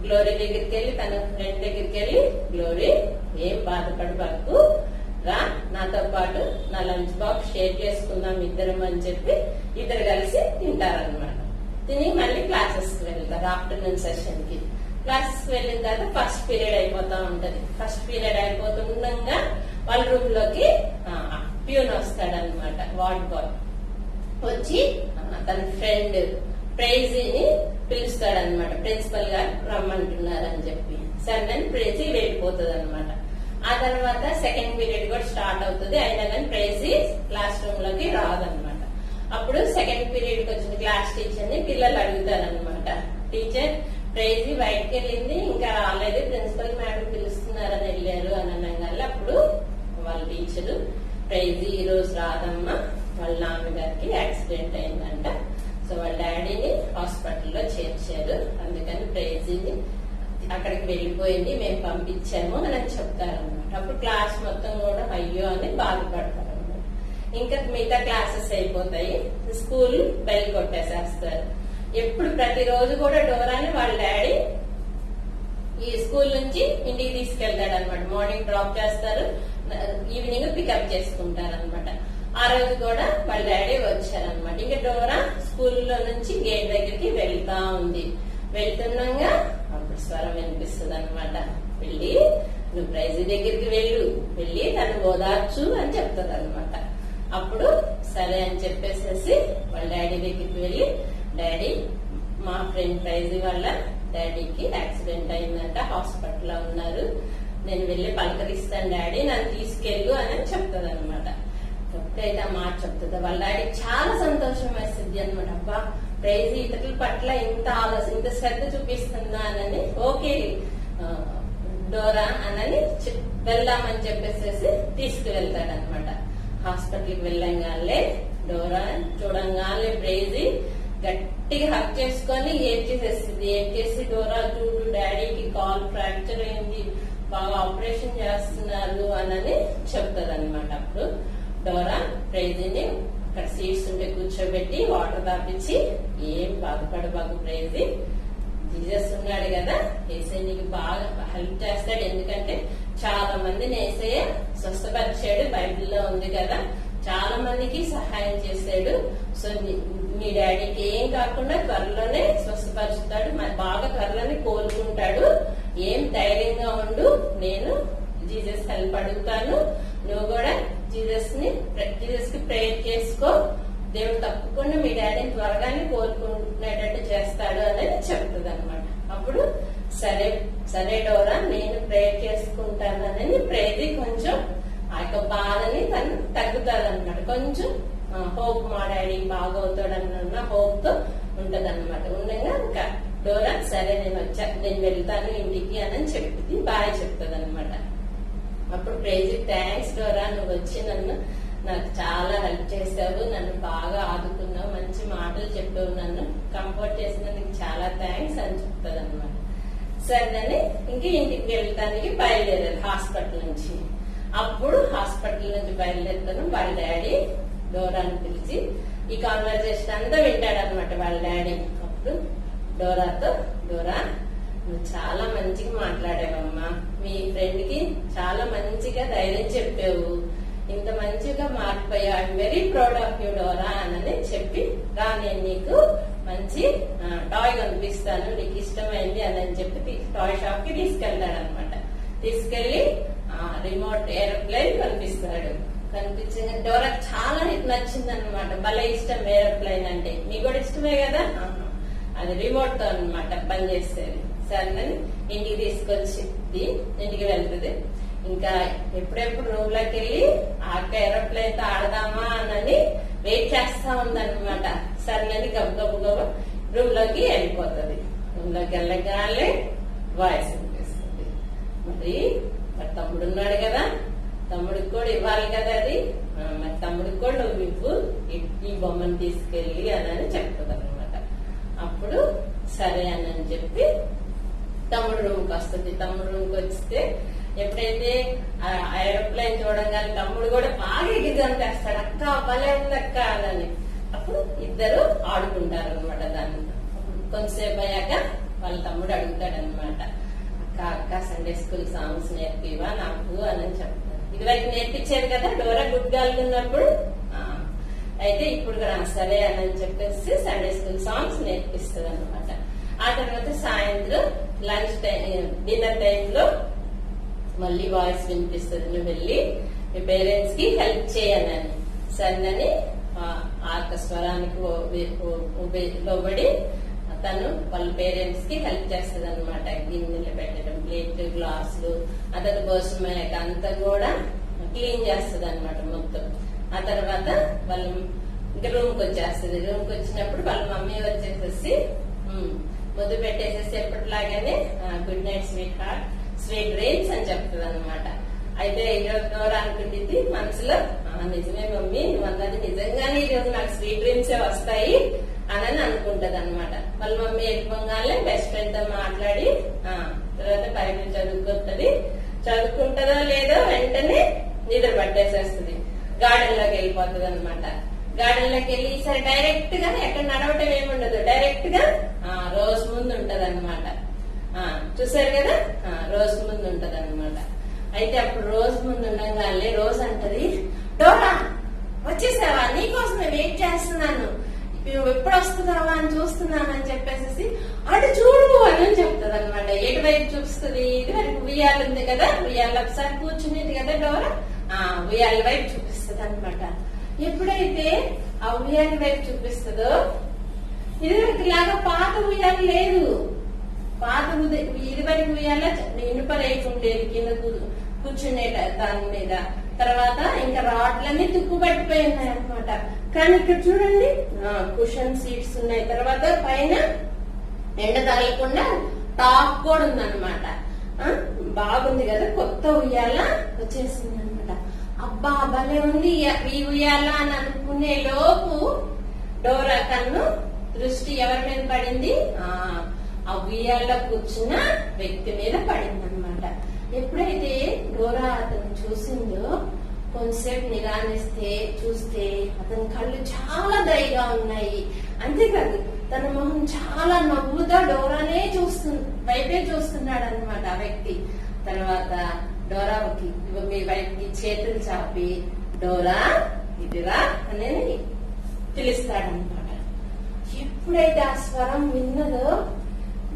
గ్లోరీ దగ్గరికి వెళ్ళి తన ఫ్రెండ్ దగ్గరికి వెళ్ళి, గ్లోరీ ఏం బాధపడబాకు, రా నాతో పాటు నా లంచ్ బాక్స్ షేర్ చేసుకుందాం ఇద్దరం అని చెప్పి ఇద్దరు కలిసి తింటారనమాట. తిని మళ్ళీ క్లాసెస్ కి వెళ్తారు. ఆఫ్టర్నూన్ సెషన్ కి క్లాసెస్ కి వెళ్ళిన తర్వాత ఫస్ట్ పీరియడ్ అయిపోతా ఉంటది. ఫస్ట్ పీరియడ్ అయిపోతుండగా వాళ్ళ రూమ్ లోకి ప్యూన్ వస్తాడనమాట, వార్డ్ బాయ్ వచ్చి తన ఫ్రెండ్ ప్రైజీని పిలుస్తాడనమాట. ప్రిన్సిపల్ గారు రమ్మంటున్నారని చెప్పి సరే ప్రైజీ వెళ్ళిపోతుంది అనమాట. ఆ తర్వాత సెకండ్ పీరియడ్ కూడా స్టార్ట్ అవుతుంది. అయినా కానీ ప్రైజీ క్లాస్ రూమ్ లోకి రాదనమాట. అప్పుడు సెకండ్ పీరియడ్ కి వచ్చిన క్లాస్ టీచర్ ని పిల్లలు అడుగుతారనమాట, టీచర్ ప్రైజీ బయటకు వెళ్ళింది ఇంకా రాలేదు, ప్రిన్సిపల్ మేడం పిలుస్తున్నారని వెళ్ళారు అని అనగానే అప్పుడు వాళ్ళ టీచరు, ప్రైజీ ఈ రోజు రాదమ్మా, వాళ్ళ నాన్నగారికి యాక్సిడెంట్ అయిందంట, సో వాళ్ళ డాడీని హాస్పిటల్లో చేర్చారు, అందుకని ప్రైజీని అక్కడికి వెళ్ళిపోయింది, మేము పంపించాము అని చెప్తారనమాట. అప్పుడు క్లాస్ మొత్తం కూడా అయ్యో అని బాధపడతారు అనమాట. ఇంకా మిగతా క్లాసెస్ అయిపోతాయి. స్కూల్ బెల్ కొట్టేసేస్తారు. ఎప్పుడు ప్రతిరోజు కూడా డోరాని వాళ్ళ డాడీ ఈ స్కూల్ నుంచి ఇంటికి తీసుకెళ్తాడు అనమాట. మార్నింగ్ డ్రాప్ చేస్తారు, ఈవినింగ్ పికప్ చేసుకుంటారు అనమాట. ఆ రోజు కూడా వాళ్ళ డాడీ వచ్చారనమాట. ఇంకా డోరా స్కూల్లో నుంచి గేట్ దగ్గరికి వెళ్తా ఉంది. వెళ్తున్నాగా అప్పుడు స్వరం వినిపిస్తుంది అనమాట, వెళ్ళి నువ్వు ప్రైజీ దగ్గరికి వెళ్ళి తను ఓదార్చు అని చెప్తుంది అనమాట. అప్పుడు సరే అని చెప్పేసేసి వాళ్ళ డాడీ దగ్గరికి వెళ్ళి, డాడీ మా ఫ్రెండ్ ప్రైజీ వాళ్ళ డాడీకి యాక్సిడెంట్ అయిందంట, హాస్పిటల్లో ఉన్నారు, నేను వెళ్ళి పలకరిస్తాను డాడీ, నన్ను తీసుకెళ్ళు అని చెప్తుంది అనమాట. ఎప్పుడైతే ఆ మాట చెప్తుంది వాళ్ళ డాడీకి చాలా సంతోషం వేస్తుంది అనమాట. అబ్బా ప్రైజీ ఇతరుల పట్ల ఇంత శ్రద్ధ చూపిస్తుందా అని, ఓకే డోరా అని వెళ్దామని చెప్పేసి తీసుకువెళ్తాడు అనమాట. హాస్పిటల్కి వెళ్ళంగానే డోరా చూడంగానే ప్రైజీ గట్టిగా హక్ చేసుకొని ఏడ్చేసి డోరా చూడు డాడీకి కాల్ ఫ్రాక్చర్ అయింది, బాగా ఆపరేషన్ చేస్తున్నారు అని చెప్తారు అనమాట. అప్పుడు డోరా ప్రైజీని అక్కడ సీట్స్ ఉంటే కూర్చోబెట్టి వాటర్ తాపించి, ఏం బాధపడబాకు ప్రైజీ, జీసస్ ఉన్నాడు కదా, యేసయ్య నీకు బాగా హెల్ప్ చేస్తాడు. ఎందుకంటే చాలా మందిని యేసయ్య స్వస్థపరిచాడు, బైబిల్లో ఉంది కదా, చాలా మందికి సహాయం చేశాడు. సో మీ డాడీకి ఏం కాకుండా త్వరలోనే స్వస్థపరుస్తాడు, బాగా త్వరలోనే కోలుకుంటాడు. ఏం ధైర్యంగా ఉండు, నేను జీసస్ హెల్ప్ అడుగుతాను, నువ్వు కూడా జీసస్ కి ప్రేయర్ చేసుకో, దేవుడు తప్పకుండా మీ డాడీని త్వరగానే కోలుకునేటట్టు చేస్తాడు అనేది చెప్తుంది అనమాట. అప్పుడు సరే సరే డోరా, నేను ప్రేయర్ చేసుకుంటాను అనేది ప్రేయర్ కొంచెం ఆ యొక్క బాధని తను తగ్గుతాడు అనమాట. కొంచెం హోప్, మా డాడీ బాగవుతాడన్న హోప్ తో ఉంటది అనమాట. ఉండగా ఇంకా డోరా సరే నేను వెళ్తాను ఇంటికి అని చెప్తుంది, బాయ్ చెప్తుంది అనమాట. అప్పుడు ప్రేజీ థ్యాంక్స్ డోరా, నువ్వు వచ్చి నాకు చాలా హెల్ప్ చేసావు, నన్ను బాగా ఆదుకున్నావు, మంచి మాటలు చెప్పావు, నన్ను కంఫర్ట్ చేసినందుకు చాలా థ్యాంక్స్ అని చెప్తుంది అనమాట. సరేనని ఇంక ఇంటికి వెళ్ళటానికి బయలుదేరారు హాస్పిటల్ నుంచి. అప్పుడు హాస్పిటల్ నుంచి బయలుదేరుతాను వాళ్ళ డాడీ డోరాని పిలిచి ఈ కాన్వర్సేషన్ అంతా వింటాడనమాట వాళ్ళ డాడీ. అప్పుడు డోరాతో, డోరా నువ్వు చాలా మంచిగా మాట్లాడావమ్మా, మీ ఫ్రెండ్ కి చాలా మంచిగా ధైర్యం చెప్పావు, ఇంత మంచిగా మారిపోయావు, I am very proud of you Dora అని చెప్పి రా, నేను నీకు మంచి టాయ్ కనిపిస్తాను, నీకు ఇష్టమైంది అని చెప్పి టాయ్ షాప్ కి తీసుకెళ్తాడు అనమాట. తీసుకెళ్లి రిమోట్ ఏరోప్లేన్ కనిపిస్తాడు. కనిపించిన డోరా చాలా నచ్చింది అనమాట, భలే ఇష్టం ఏరోప్లేన్ అంటే. మీకు కూడా ఇష్టమే కదా, అది రిమోట్ తో అనమాట పనిచేసేది. సరే ఇంటికి తీసుకొచ్చి ఇంటికి వెళ్తుంది. ఇంకా ఎప్పుడెప్పుడు రూమ్ లోకి వెళ్ళి ఆ ఏరోప్లేన్ తో ఆడదామా అని వెయిట్ చేస్తా ఉందన్నమాట. సర్లేని గబ రూమ్ లోకి వెళ్ళిపోతుంది. రూమ్ లోకి వెళ్ళగానే వాయిస్ వినిపిస్తుంది. మరి తమ్ముడు ఉన్నాడు కదా, తమ్ముడికి కూడా ఇవ్వాలి కదా అది, మరి తమ్ముడికి కూడా నువ్వు ఇవ్వు, ఈ బొమ్మను తీసుకెళ్ళి అని చెప్తుంది అనమాట. అప్పుడు సరే అని చెప్పి తమ్ముడు రూమ్కి వస్తుంది. తమ్ముడు రూమ్కి వస్తే ఎప్పుడైతే ఏరోప్లేన్ చూడగానే తమ్ముడు కూడా బాగా ఎగిరిదంటేస్తాడు, అక్క భలే ఉంది అక్క అని. అప్పుడు ఇద్దరు ఆడుకుంటారు అనమాట దాన్ని. అప్పుడు కొంతసేపు అయ్యాక వాళ్ళ తమ్ముడు అడుగుతాడు అనమాట, అక్క సండే స్కూల్ సాంగ్స్ నేర్పివా నాకు అని చెప్తారు. ఇదివరకు నేర్పించారు కదా డోరా గుడ్ గర్ల్ ఉన్నప్పుడు, అయితే ఇప్పుడు సరే అని చెప్పేసి సండే స్కూల్ సాంగ్స్ నేర్పిస్తుంది అనమాట. ఆ తర్వాత సాయంత్రం లంచ్ టైం, డిన్నర్ టైంలో మళ్ళీ వాయిస్ వినిపిస్తుంది, నువ్వు వెళ్ళి మీ పేరెంట్స్ కి హెల్ప్ చేయనని. సరేనని ఆ స్వరానికి లోబడి తను వాళ్ళ పేరెంట్స్ కి హెల్ప్ చేస్తుంది అనమాట. గిన్నెలు పెట్టడం, ప్లేట్లు, గ్లాసులు, అతని కోసం అంతా కూడా క్లీన్ చేస్తుంది అనమాట మొత్తం. ఆ తర్వాత వాళ్ళు ఇంకా రూమ్ కి వచ్చేస్తుంది. రూమ్ కి వచ్చినప్పుడు వాళ్ళ మమ్మీ వచ్చేసేసి ముద్దు పెట్టేసేసి ఎప్పటిలాగానే good night sweetheart, sweet dreams అని చెప్తుంది అనమాట. అయితే ఈరోజు డోరా అనుకుంటుంది మనసులో, నిజమే మమ్మీ నువ్వు అన్నది నిజంగానే ఈరోజు నాకు స్వీట్ డ్రీమ్స్ వస్తాయి అని అనుకుంటది అనమాట. వాళ్ళ మమ్మీ వెళ్ళిపోగానే బెస్ట్ ఫ్రెండ్ తో మాట్లాడి తర్వాత బైబిల్ చదువుకుంటది. చదువుకుంటుందో లేదో వెంటనే నిద్ర పట్టేసేస్తుంది. గార్డెన్ లోకి వెళ్ళిపోతుంది అనమాట. గార్డెన్ లోకి వెళ్ళి ఈసారి డైరెక్ట్ గా ఎక్కడ నడవటం ఏముండదు, డైరెక్ట్ గా రోజు ముందు ఉంటది అనమాట. చూసారు కదా, రోజు ముందు ఉంటది అనమాట. అయితే అప్పుడు రోజు ముందు ఉండగానే రోజు అంటది, డోరా వచ్చేసావా, నీకోసమే వెయిట్ చేస్తున్నాను, ఎప్పుడు వస్తున్నావా అని చూస్తున్నాను అని చెప్పేసి అటు చూడు అని చెప్తుంది అనమాట. ఎటువైపు చూపిస్తుంది, ఇది వరకు ఉయ్యాల ఉంది కదా, ఉయ్యాల ఒకసారి కూర్చునేది కదా డోరా, ఉయ్యాల వైపు చూపిస్తుంది అనమాట. ఎప్పుడైతే ఆ ఉయ్యాల వైపు చూపిస్తుందో, ఇది వరకు లాగా పాత ఉయ్యాల లేదు, పాత ఇది వరకు ఉయ్యాల ఇనుప రేకు ఉండేది కింద కూర్చునే దాని మీద. తర్వాత ఇంకా రాడ్లన్నీ తుక్కు పట్టిపోయి ఉన్నాయి అనమాట. కానీ ఇక్కడ చూడండి కుషన్ సీట్స్ ఉన్నాయి. తర్వాత పైన ఎండ తగలకుండా టాప్ కూడా ఉందన్నమాట. బాగుంది కదా, కొత్త ఉయ్యాల వచ్చేసింది అనమాట. అబ్బా భలే ఉంది ఈ ఉయ్యాల అని అనుకునే లోపు డోరా కన్ను దృష్టి ఎవరి మీద పడింది, ఆ ఉయ్యాల్లో కూర్చున్న వ్యక్తి మీద పడింది అనమాట. ఎప్పుడైతే డోరా అతను చూసిందో, కొంతసేపు నిరానిస్తే చూస్తే అతని కళ్ళు చాలా దయగా ఉన్నాయి. అంతేకాదు తన మొహం చాలా నవ్వుతా డోరానే వైపే చూస్తున్నాడు అనమాట ఆ వ్యక్తి. తర్వాత డోరాకి వైపుకి చేతులు చాపి డోరా ఇదిరా అనేది పిలుస్తాడనమాట. ఎప్పుడైతే ఆ స్వరం విన్నదో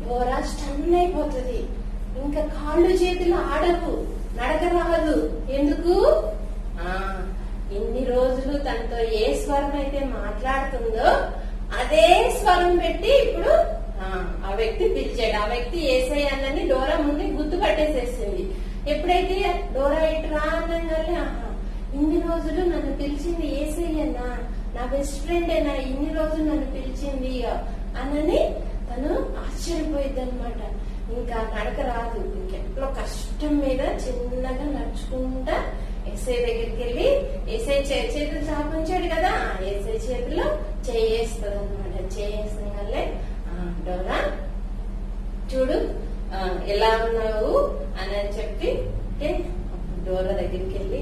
డోరా స్టన్ అయిపోతుంది. ఇంకా కాళ్ళు చేతులు ఆడవు, నడక రాదు. ఎందుకు? ఇన్ని రోజులు తనతో ఏ స్వరం అయితే మాట్లాడుతుందో అదే స్వరం పెట్టి ఇప్పుడు ఆ వ్యక్తి పిలిచాడు. ఆ వ్యక్తి యేసయ్య అన్నని డోరా ముందు గుర్తు పట్టేసేసింది. ఎప్పుడైతే డోరా ఇటు రా అనగానే ఇన్ని రోజులు నన్ను పిలిచింది యేసయ్యనా, నా బెస్ట్ ఫ్రెండేనా ఇన్ని రోజులు నన్ను పిలిచింది అన్నని తను ఆశ్చర్యపోయింది అనమాట. ఇంకా నడక రాదు. ఇంకెట్లో కష్టం మీద చిన్నగా నడుచుకుంటా ఏసై దగ్గరికి వెళ్ళి ఏసై చేతులు చాపించాడు కదా, ఏసై చేతిలో చేయేస్తుంది అనమాట. చేయేసగానే డోరా చూడు ఎలా ఉన్నావు అని చెప్పి డోరా దగ్గరికి వెళ్ళి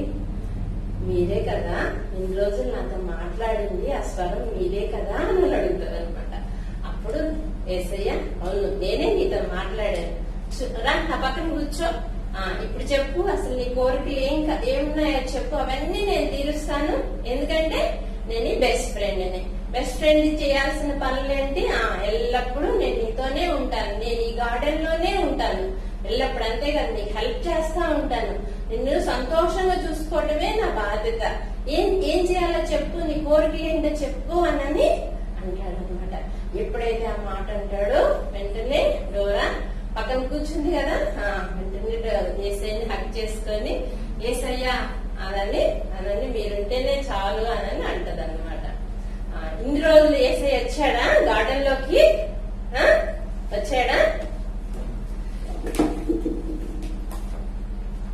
మీరే కదా ఇన్ని రోజులు నాతో మాట్లాడింది, ఆ స్వరం మీరే కదా అని అడుగుతారు అనమాట. అప్పుడు యేసయ్య అవును నేనే నీతో మాట్లాడాను, రా నా పక్కన కూర్చో, ఇప్పుడు చెప్పు అసలు నీ కోరికలు ఏమున్నాయో చెప్పు, అవన్నీ నేను తీరుస్తాను. ఎందుకంటే నేను బెస్ట్ ఫ్రెండ్ బెస్ట్ ఫ్రెండ్ చేయాల్సిన పనులేంటి? ఎల్లప్పుడూ నేను నీతోనే ఉంటాను, నేను ఈ గార్డెన్ లోనే ఉంటాను ఎల్లప్పుడు, అంతే కదా నీకు హెల్ప్ చేస్తా ఉంటాను, నిన్ను సంతోషంగా చూసుకోవటమే నా బాధ్యత, ఏం చేయాలో చెప్పు, నీ కోరికలు ఏంటో చెప్పు అని అంటాడు అనమాట. ఎప్పుడైతే ఆ మాట అంటాడో వెంటనే డోరా పక్కన కూర్చుంది కదా, వెంటనే యేసయ్యని హక్ చేసుకొని యేసయ్యా అనని మీరుంటేనే చాలు అని అంటది అనమాట. ఇన్ని రోజులు యేసయ్య వచ్చాడా గార్డెన్ లోకి? వచ్చాడా?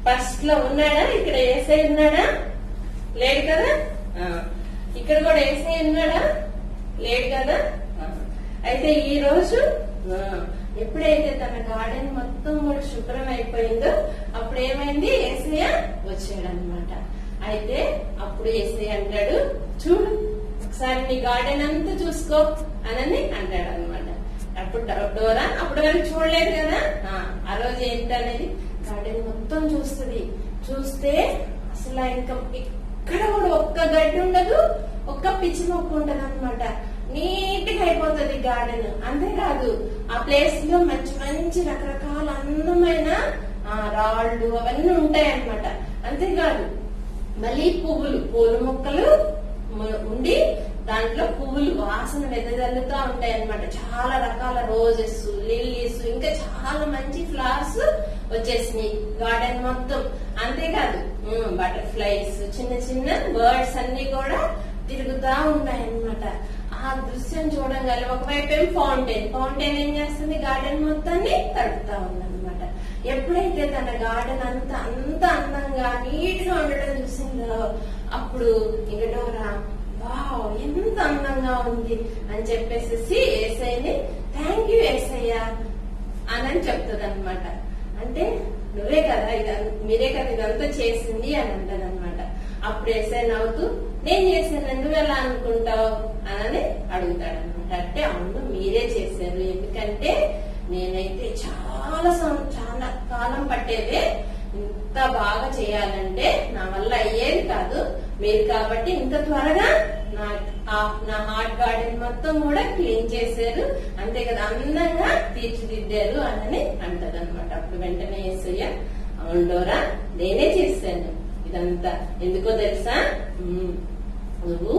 ఫస్ట్ లో ఉన్నాడా? ఇక్కడ యేసయ్య ఉన్నాడా? లేడు కదా. ఇక్కడ కూడా యేసయ్య ఉన్నాడా? లేడు కదా. అయితే ఈ రోజు ఎప్పుడైతే తన గార్డెన్ మొత్తం కూడా శుభ్రం అయిపోయిందో అప్పుడు ఏమైంది? యేసయ్య వచ్చాడనమాట. అయితే అప్పుడు యేసయ్య అంటాడు చూడు ఒకసారి నీ గార్డెన్ అంతా చూసుకో అని అంటాడు అనమాట. అప్పుడు డోరా అప్పుడు కానీ చూడలేదు కదా. ఆ రోజు ఏంటనేది గార్డెన్ మొత్తం చూస్తుంది. చూస్తే అసలు ఇంకా ఇక్కడ కూడా ఒక్క గడ్డి ఉండదు, ఒక్క పిచ్చి మొక్క ఉండదు అనమాట. నీట్ గా అయిపోతుంది గార్డెన్. అంతేకాదు ఆ ప్లేస్ లో మంచి మంచి రకరకాల అందమైన రాళ్ళు అవన్నీ ఉంటాయి అన్నమాట. అంతేకాదు మళ్ళీ పూల మొక్కలు ఉండి దాంట్లో పువ్వులు వాసన వెదజల్లుతా ఉంటాయి అన్నమాట. చాలా రకాల రోజెస్, లిల్లీస్, ఇంకా చాలా మంచి ఫ్లవర్స్ వచ్చేసినాయి గార్డెన్ మొత్తం. అంతేకాదు బటర్ఫ్లైస్, చిన్న చిన్న బర్డ్స్ అన్ని కూడా తిరుగుతా ఉంటాయి అన్నమాట. ఆ దృశ్యం చూడగానే ఒకవైపు ఏం ఫౌంటైన్ ఏం చేస్తుంది? గార్డెన్ మొత్తాన్ని తడుపుతా ఉందన్నమాట. ఎప్పుడైతే తన గార్డెన్ అంత అందంగా నీట్ గా ఉండడం చూసిందో అప్పుడు ఇంక డోరా వావ్ ఎంత అందంగా ఉంది అని చెప్పేసి యేసయ్యని థ్యాంక్ యూ యేసయ్య అని చెప్తుంది అనమాట. అంటే నువ్వే కదా మీరే కదా ఇదంతా చేసింది అని అంటది అనమాట. అప్పుడు యేసయ్య నవ్వుతూ నేను చేశాను నువ్వెలా అనుకుంటావు అని అడుగుతాడు అనమాట. అంటే అవును మీరే చేశారు, ఎందుకంటే నేనైతే చాలా కాలం పట్టేదే, ఇంత బాగా చేయాలంటే నా వల్ల అయ్యేది కాదు, మీరు కాబట్టి ఇంత త్వరగా నా హార్ట్ గార్డెన్ మొత్తం కూడా క్లీన్ చేశారు, అంతే కదా అందంగా తీర్చిదిద్దారు అని అంటది అనమాట. అప్పుడు వెంటనే యేసయ్య అవును డోరా నేనే చేశాను ఇదంతా, ఎందుకో తెలుసా నువ్వు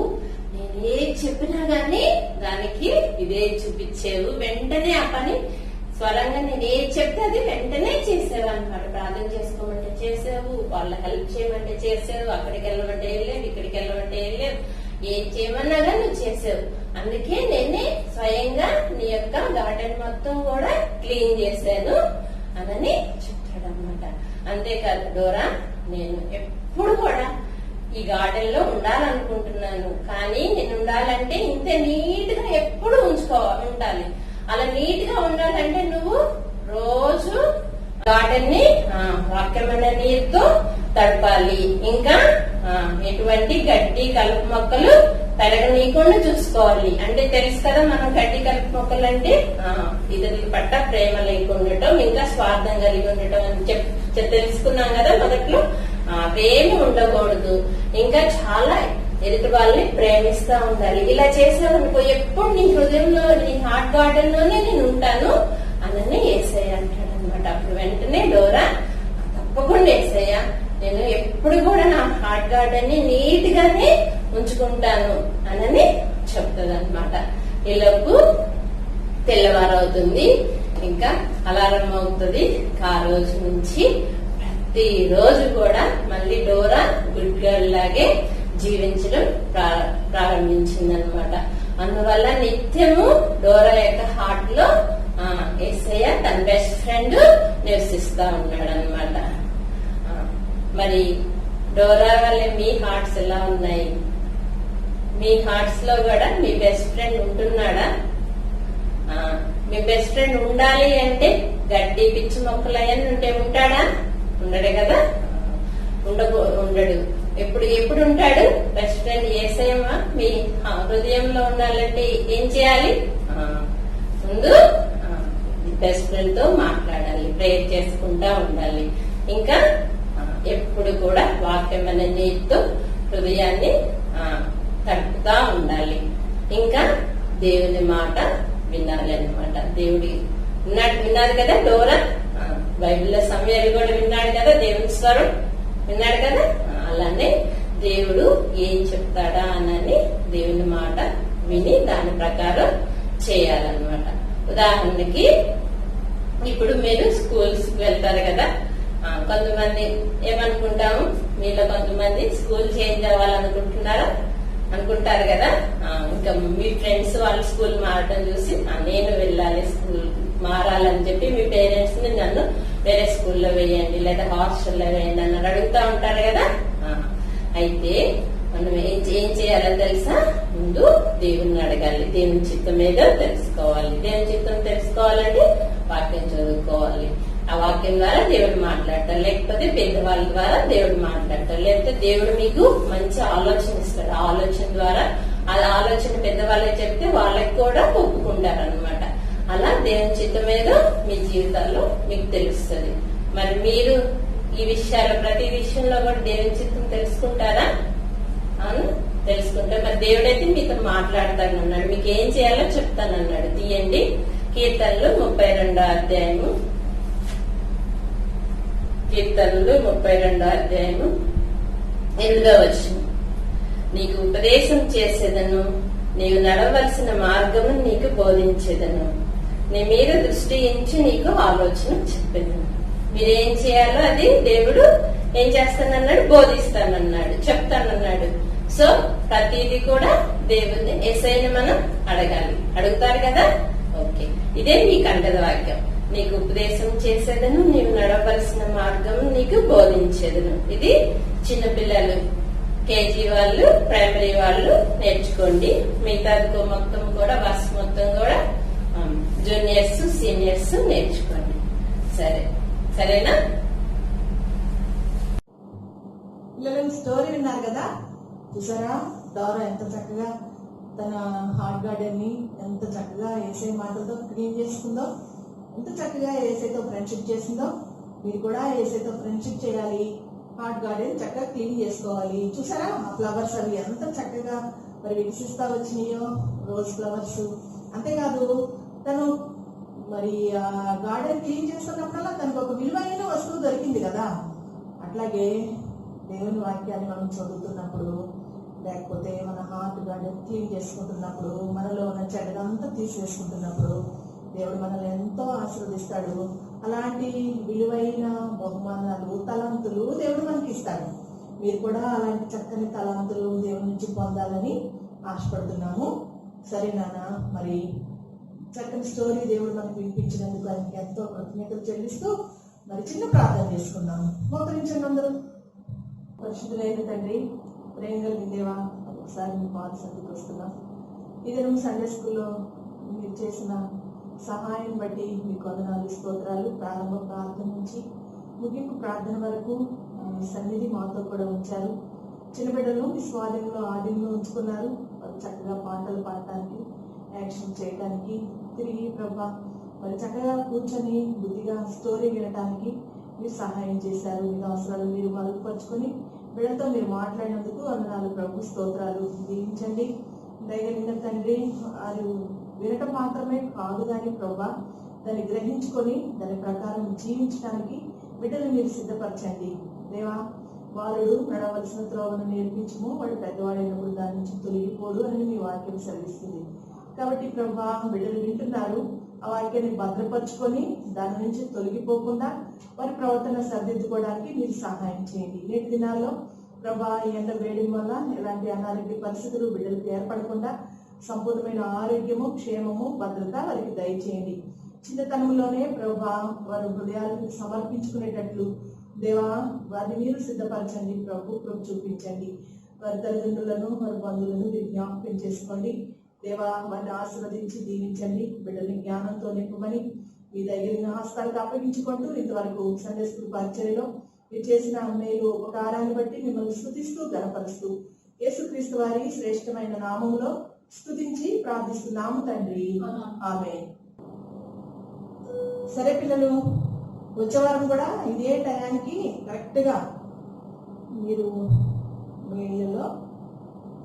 నేనే చెప్పినా గాని దానికి ఇదే చూపించేవు, వెంటనే ఆ పని స్వరంగా నేను ఏది చెప్తే అది వెంటనే చేసావు అనమాట. ప్రార్థన చేసుకోమంటే చేసావు, వాళ్ళ హెల్ప్ చేయమంటే చేసావు, అక్కడికి వెళ్ళమంటే వెళ్ళావు, ఇక్కడికి వెళ్ళమంటే వెళ్ళావు, ఏం చేయమన్నా కానీ నువ్వు చేసావు. అందుకే నేనే స్వయంగా నీ యొక్క గార్డెన్ మొత్తం కూడా క్లీన్ చేశాను అని చెప్తాడు అనమాట. అంతేకాదు డోరా నేను ఎప్పుడు కూడా ఈ గార్డెన్ లో ఉండాలనుకుంటున్నాను, కానీ నేను ఉండాలంటే ఇంత నీట్ గా ఎప్పుడు ఉండాలి. అలా నీట్ గా ఉండాలంటే నువ్వు రోజు గార్డెన్ ని వాక్యమైన నీరుతో తడపాలి, ఇంకా ఎటువంటి గడ్డి కలుపు మొక్కలు పెరగనీయకుండా చూసుకోవాలి. అంటే తెలుసు కదా మనం గడ్డి కలుపు మొక్కలు అంటే ఇతరుల పట్ల ప్రేమ లేకుండటం, ఇంకా స్వార్థం కలిగి ఉండటం అని తెలుసుకున్నాం కదా మొదట్లో. అవేమి ఉండకూడదు, ఇంకా చాలా ఎదుటి వాళ్ళని ప్రేమిస్తా ఉండాలి. ఇలా చేసావనుకో ఎప్పుడు నీ హృదయంలో, నీ హార్ట్ గార్డెన్ లోనే నేను ఉంటాను అని యేసయ్య అంటాడు అనమాట. అప్పుడు వెంటనే డోరా తప్పకుండా యేసయ్య నేను ఎప్పుడు కూడా నా హార్ట్ గార్డెన్ ని నీట్ గానే ఉంచుకుంటాను అని చెప్తుంది అనమాట. ఈలోపు తెల్లవారవుతుంది, ఇంకా అలారం అవుతుంది. ఆ రోజు నుంచి ప్రతి రోజు కూడా మళ్ళీ డోరా గుడ్ గర్ల్ లాగే జీవించడం ప్రారంభించింది అనమాట. అందువల్ల నిత్యము డోరా యొక్క హార్ట్ లో యేసయ్య తన బెస్ట్ ఫ్రెండ్ నివసిస్తా ఉన్నాడు అనమాట. మరి డోరా వల్ల మీ హార్ట్స్ ఎలా ఉన్నాయి? మీ హార్ట్స్ లో కూడా మీ బెస్ట్ ఫ్రెండ్ ఉంటున్నాడా? మీ బెస్ట్ ఫ్రెండ్ ఉండాలి అంటే గడ్డి పిచ్చి మొక్కలు అవన్నీ ఉంటే ఉంటాడా? ఉండడు కదా, ఉండడు. ఎప్పుడు ఉంటాడు బెస్ట్ ఫ్రెండ్ యేసయ్య మీ హృదయంలో ఉండాలంటే ఏం చేయాలి? ముందు బెస్ట్ ఫ్రెండ్ తో మాట్లాడాలి, ప్రేయర్ చేసుకుంటా ఉండాలి. ఇంకా ఎప్పుడు కూడా వాక్యం అనే నీటితో హృదయాన్ని తడుపుతా ఉండాలి. ఇంకా దేవుని మాట వినాలి అన్నమాట. దేవుడి విన్నాడు కదా డోరా, బైబిల్లో సమయాలు కూడా విన్నాడు కదా, దేవుని స్వరం విన్నాడు కదా. అలానే దేవుడు ఏం చెప్తాడా అని దేవుని మాట విని దాని ప్రకారం చేయాలన్నమాట. ఉదాహరణకి ఇప్పుడు మీరు స్కూల్స్ కి వెళ్తారు కదా, కొంతమంది ఏమనుకుంటాము, మీలో కొంతమంది స్కూల్ చేంజ్ అనుకుంటారు కదా. ఇంకా మీ ఫ్రెండ్స్ వాళ్ళు స్కూల్ మారటం చూసి నేను వెళ్ళాలి, స్కూల్ మారాలని చెప్పి మీ పేరెంట్స్ ని నన్ను వేరే స్కూల్లో వేయండి లేదా హాస్టల్లో వేయండి అని అడుగుతా ఉంటారు కదా. అయితే మనం ఏం చేయాలని తెలుసా? ముందు దేవుణ్ణి అడగాలి, దేవుని చిత్తం ఏదో తెలుసుకోవాలి. దేవుని చిత్తం తెలుసుకోవాలంటే వాక్యం చదువుకోవాలి. ఆ వాక్యం ద్వారా దేవుడు మాట్లాడతారు, లేకపోతే పెద్దవాళ్ళ ద్వారా దేవుడు మాట్లాడతారు, లేకపోతే దేవుడు మీకు మంచి ఆలోచన ఇస్తాడు. ఆ ఆలోచన ద్వారా ఆ ఆలోచన పెద్దవాళ్ళకి చెప్తే వాళ్ళకి కూడా ఒప్పుకుంటారు అనమాట. అలా దేవుని చిత్తం ఏదో మీ జీవితాల్లో మీకు తెలుస్తుంది. మరి మీరు ఈ విషయాలు ప్రతి విషయంలో కూడా దేవుని చిత్తం తెలుసుకుంటారా? అవును, తెలుసుకుంటే మరి దేవుడైతే మీతో మాట్లాడతానన్నాడు, మీకు ఏం చేయాలో చెప్తానన్నాడు. తీయండి కీర్తనలు 32వ అధ్యాయము. కీర్తనలు 32వ అధ్యాయము 8వ వచనం. నీకు ఉపదేశం చేసేదను, నీవు నడవలసిన మార్గము నీకు బోధించేదను, నీ మీద దృష్టి ఉంచి నీకు ఆలోచన చెప్పేదను. మీరేం చేయాలో అది దేవుడు ఏం చేస్తానన్నాడు? బోధిస్తానన్నాడు, చెప్తానన్నాడు. సో ప్రతిదీ కూడా దేవుడిని యేసయ్యని మనం అడగాలి. అడుగుతారు కదా. ఓకే, ఇదే మీకు అంటద వాక్యం. నీకు ఉపదేశం చేసేదను, నీవు నడవలసిన మార్గం నీకు బోధించేదను. ఇది చిన్నపిల్లలు, కేజీ వాళ్ళు, ప్రైమరీ వాళ్ళు నేర్చుకోండి. మిగతాది మొత్తం కూడా బస్ మొత్తం కూడా జూనియర్స్ సీనియర్స్ నేర్చుకోండి. సరేనా? పిల్లలు స్టోరీ విన్నారు కదా, చూసారా డోరా ఎంత చక్కగా తన హార్ట్ గార్డెన్ ని ఎంత చక్కగా యేసయ్య మాటలతో క్లీన్ చేసుకుందో, ఎంత చక్కగా యేసయ్యతో ఫ్రెండ్షిప్ చేసిందో. మీరు కూడా యేసయ్యతో ఫ్రెండ్షిప్ చేయాలి, హార్ట్ గార్డెన్ చక్కగా క్లీన్ చేసుకోవాలి. చూసారా ఆ ఫ్లవర్స్ అవి ఎంత చక్కగా మరి వికసిస్తా వచ్చినాయో, రోజ్ ఫ్లవర్స్. అంతేకాదు తను మరి ఆ గార్డెన్ క్లీన్ చేసుకున్నప్పుడల్లా తనకు ఒక విలువైన వస్తువు దొరికింది కదా. అట్లాగే దేవుని వాక్యాన్ని మనం చదువుతున్నప్పుడు, లేకపోతే మన హార్ట్ గార్డెన్ క్లీన్ చేసుకుంటున్నప్పుడు, మనలో ఉన్న చెడ్డదంతా తీసివేసుకుంటున్నప్పుడు దేవుడు మనల్ని ఎంతో ఆశీర్వదిస్తాడు. అలాంటి విలువైన బహుమానాలు, తలంతులు దేవుడు మనకి ఇస్తాడు. మీరు కూడా అలాంటి చక్కని తలంతులు దేవుడి నుంచి పొందాలని ఆశపడుతున్నాము. సరే నాన్న, మరి చక్కని స్టోరీ దేవుడు మనకు వినిపించినందుకు ఆయనకి ఎంతో కృతజ్ఞతలు చెల్లిస్తూ మరి చిన్న ప్రార్థన చేసుకున్నాము. మోకరించండి అందరూ. పరిశుద్ధులైన తండ్రి, ప్రేమ కలిగిన దేవా, ఒకసారి మీ పాద సన్నిధికి వస్తున్నాం. ఇది సండే స్కూల్లో మీరు చేసిన సహాయం బట్టి మీకు వందనాలు, స్తోత్రాలు. ప్రారంభ ప్రార్థన నుంచి ముగింపు ప్రార్థన వరకు సన్నిధి మాతో కూడా ఉంచారు. చిన్న బిడ్డలను మీ స్వాధీనంలో ఆధీనంలో ఉంచుకున్నారు. వారు చక్కగా పాటలు పాడటానికి, యాక్షన్ చేయడానికి, తిరిగి ప్రభా మరి చక్కగా కూర్చొని బుద్ధిగా స్టోరీ వినటానికి మీరు సహాయం చేశారు. మీ అవసరాలు మీరు మరుగుపరుచుకొని బిడ్డలతో మీరు మాట్లాడినందుకు వందనాలు ప్రభు. స్తోత్రాలు. దీవించండి దయగలిగిన తండ్రి. వారు వినటం మాత్రమే కాదు కానీ ప్రభా దాన్ని గ్రహించుకొని దాని ప్రకారం జీవించడానికి బిడ్డలు మీరు సిద్ధపరచండి దేవా. బాలుడు నడవలసిన త్రోవను నేర్పించము, వాడు పెద్దవాడైనప్పుడు దాని నుంచి తొలగిపోడు అని మీ వాక్యం సెలవిస్తుంది. కాబట్టి ప్రభా బిడ్డలు వింటున్నారు, ఆ వాక్యాన్ని భద్రపరుచుకొని దాని నుంచి తొలగిపోకుండా వారి ప్రవర్తన సరిదిద్దుకోవడానికి మీరు సహాయం చేయండి. నేటి దినాల్లో ప్రభా ఈ ఎండ వేయడం వల్ల ఎలాంటి అనారోగ్య పరిస్థితులు బిడ్డలకు ఏర్పడకుండా సంపూర్ణమైన ఆరోగ్యము, క్షేమము, భద్రత వారికి దయచేయండి. చిన్నతనంలోనే ప్రభా వారి హృదయాలను సమర్పించుకునేటట్లు దేవా వారిని మీరు సిద్ధపరచండి ప్రభు. ప్రభు చూపించండి. వారి తల్లిదండ్రులను, వారి బంధువులను మీరు జ్ఞాపకం చేసుకోండి దేవా. వారిని ఆశీర్వదించి దీవించండి. బిడ్డల్ని జ్ఞానంతో నింపమని మీ దగ్గర హస్తాలకు అప్పగించుకుంటూ ఇంతవరకు సండే స్కూల్ పరిచర్యలో మీరు చేసిన మేలు ఉపకారాన్ని బట్టి మిమ్మల్ని స్తుతిస్తూ గణపరుస్తూ యేసుక్రీస్తు వారి శ్రేష్టమైన నామములో స్తుతించి ప్రార్థిస్తున్నాము తండ్రి. ఆమేన్. సరే పిల్లలు, వచ్చే వారం కూడా ఇదే టయానికి కరెక్ట్ గా మీరు మీ ఇళ్ళలో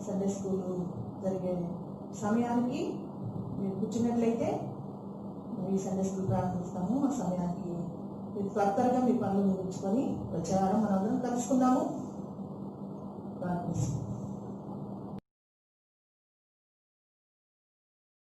సండే స్కూల్ జరిగే సమయానికి మీరు కూర్చున్నట్లయితే మీ సండే స్కూల్ ప్రారంభిస్తాము. ఆ సమయానికి మీరు త్వరగా మీ పనులు ముగించుకొని వచ్చే వారం మనందరం కలుసుకుందాము. ప్రార్థిస్తాం.